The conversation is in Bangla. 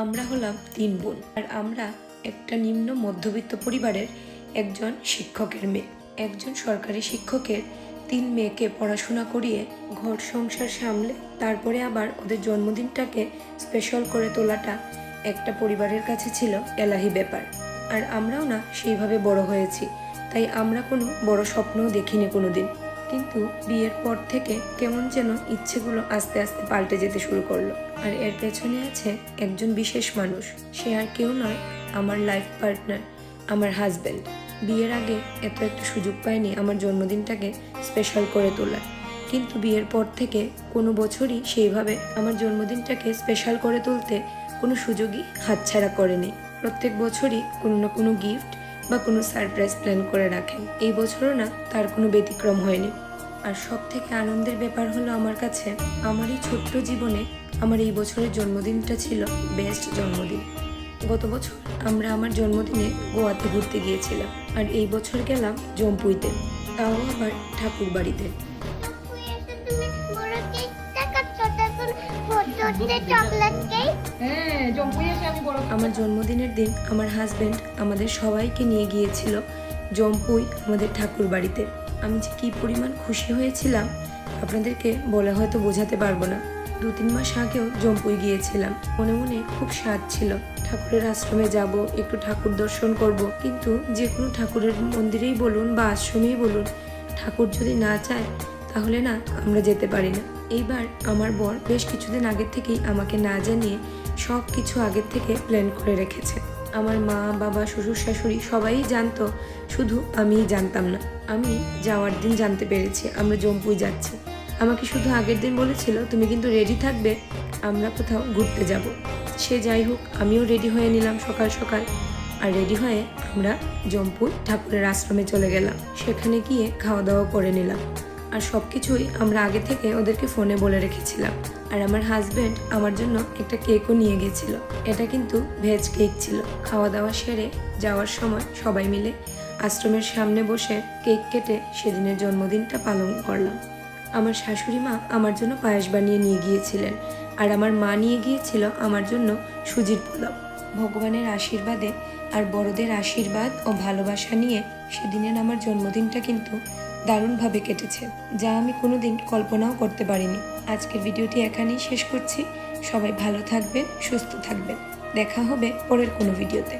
আমরা হলাম ৩ বোন, আর আমরা একটা নিম্ন মধ্যবিত্ত পরিবারের একজন শিক্ষকের মেয়ে। একজন সরকারি শিক্ষকের ৩ মেয়েকে পড়াশোনা করিয়ে ঘর সংসার সামলে তারপরে আবার ওদের জন্মদিনটাকে স্পেশাল করে তোলাটা একটা পরিবারের কাছে ছিল এলাহি ব্যাপার। আর আমরাও না সেইভাবে বড় হয়েছি, তাই আমরা কোনো বড় স্বপ্নও দেখিনি কোনো দিন। কিন্তু বিয়ের পর থেকে কেমন যেন ইচ্ছেগুলো আস্তে আস্তে পাল্টে যেতে শুরু করলো। আর এর পেছনে আছে একজন বিশেষ মানুষ। সে আর কেউ নয়, আমার লাইফ পার্টনার, আমার হাজব্যান্ড। বিয়ের আগে এত একটা সুযোগ পাইনি আমার জন্মদিনটাকে স্পেশাল করে তোলার, কিন্তু বিয়ের পর থেকে কোনো বছরই সেইভাবে আমার জন্মদিনটাকে স্পেশাল করে তুলতে কোনো সুযোগই হাতছাড়া করেনি। প্রত্যেক বছরই কোনো না কোনো গিফট বা কোনো সারপ্রাইজ প্ল্যান করে রাখেন। এই বছরও না তার কোনো ব্যতিক্রম হয়নি। আর সব থেকে আনন্দের ব্যাপার হলো আমার কাছে, আমার এই ছোট্ট জীবনে আমার এই বছরের জন্মদিনটা ছিল বেস্ট জন্মদিন। গত বছর আমরা আমার জন্মদিনে গোয়াতে ঘুরতে গিয়েছিলাম, আর এই বছর গেলাম জম্পুইতে, তাও আবার ঠাকুর বাড়িতে। আমার জন্মদিনের দিন আমার হাজবেন্ড আমাদের সবাইকে নিয়ে গিয়েছিল জম্পুই আমাদের ঠাকুর বাড়িতে। আমি যে কি পরিমাণ খুশি হয়েছিলাম আপনাদেরকে বলে হয়তো বোঝাতে পারবো না। 2-3 মাস আগেও জম্পুই গিয়েছিলাম, মনে মনে খুব স্বাদ ছিল ঠাকুরের আশ্রমে যাব, একটু ঠাকুর দর্শন করব। কিন্তু যে কোনো ঠাকুরের মন্দিরেই বলুন বা আশ্রমেই বলুন, ঠাকুর যদি না চায় তাহলে না আমরা যেতে পারি না। এইবার আমার বর বেশ কিছুদিন আগের থেকেই আমাকে না জানিয়ে সব কিছু আগের থেকে প্ল্যান করে রেখেছে। আমার মা, বাবা, শ্বশুর শাশুড়ি সবাই জানতো, শুধু আমিই জানতাম না। আমি যাওয়ার দিন জানতে পেরেছি আমরা জম্পুই যাচ্ছি। আমাকে শুধু আগের দিন বলেছিল, তুমি কিন্তু রেডি থাকবে, আমরা কোথাও ঘুরতে যাব। সে যাই হোক, আমিও রেডি হয়ে নিলাম সকাল সকাল। আর রেডি হয়ে আমরা জম্পুই ঠাকুরের আশ্রমে চলে গেলাম। সেখানে গিয়ে খাওয়া দাওয়া করে নিলাম। আর সব কিছুই আমরা আগে থেকে ওদেরকে ফোনে বলে রেখেছিলাম। আর আমার হাজব্যান্ড আমার জন্য একটা কেকও নিয়ে গেছিল। এটা কিন্তু ভেজ কেক ছিল। খাওয়া দাওয়া সেরে যাওয়ার সময় সবাই মিলে আশ্রমের সামনে বসে কেক কেটে সেদিনের জন্মদিনটা পালন করলাম। আমার শাশুড়ি মা আমার জন্য পায়েস বানিয়ে নিয়ে গিয়েছিলেন, আর আমার মা নিয়ে গিয়েছিল আমার জন্য সুজির পোলাও। ভগবানের আশীর্বাদে আর বড়দের আশীর্বাদ ও ভালোবাসা নিয়ে সেদিনের আমার জন্মদিনটা কিন্তু দারুণভাবে কেটেছে, যা আমি কোনোদিন কল্পনাও করতে পারিনি। আজকের ভিডিওটি এখানেই শেষ করছি। সবাই ভালো থাকবেন, সুস্থ থাকবেন। দেখা হবে পরের কোনো ভিডিওতে।